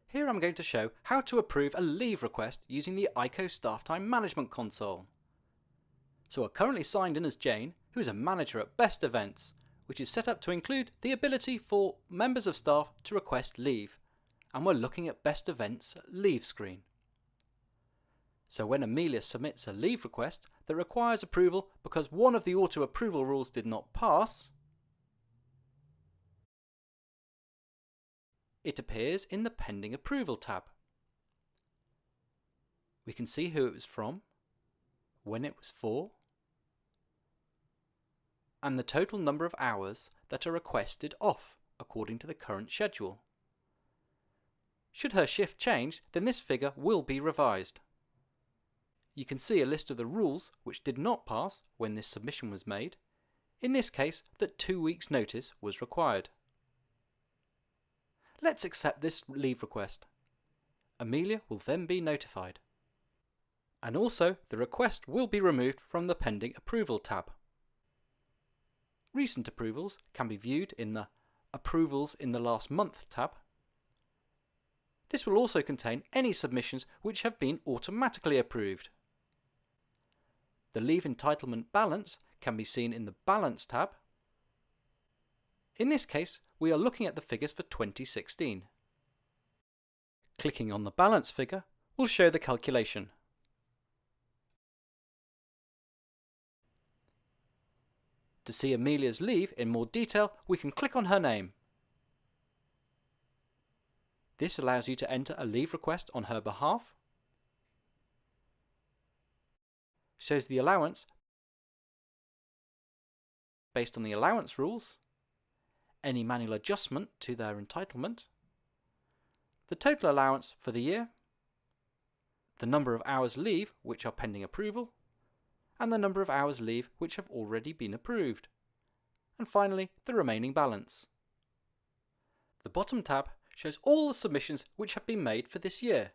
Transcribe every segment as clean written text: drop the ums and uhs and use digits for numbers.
Here I'm going to show how to approve a leave request using the iCoStaffTime management console. So we're currently signed in as Jane, who is a manager at Best Events, which is set up to include the ability for members of staff to request leave, and we're looking at Best Events leave screen. So when Amelia submits a leave request that requires approval because one of the auto approval rules did not pass, it appears in the Pending Approval tab. We can see who it was from, when it was for, and the total number of hours that are requested off according to the current schedule. Should her shift change, then this figure will be revised. You can see a list of the rules which did not pass when this submission was made, in this case that 2 weeks' notice was required. Let's accept this leave request. Amelia will then be notified. And also the request will be removed from the Pending Approval tab. Recent approvals can be viewed in the Approvals in the Last Month tab. This will also contain any submissions which have been automatically approved. The leave entitlement balance can be seen in the Balance tab. In this case, we are looking at the figures for 2016. Clicking on the balance figure will show the calculation. To see Amelia's leave in more detail, we can click on her name. This allows you to enter a leave request on her behalf, shows the allowance based on the allowance rules, any manual adjustment to their entitlement, the total allowance for the year, the number of hours leave which are pending approval, and the number of hours leave which have already been approved, and finally the remaining balance. The bottom tab shows all the submissions which have been made for this year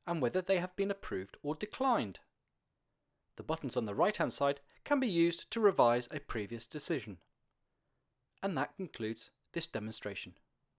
and whether they have been approved or declined. The buttons on the right hand side can be used to revise a previous decision. And that concludes this demonstration.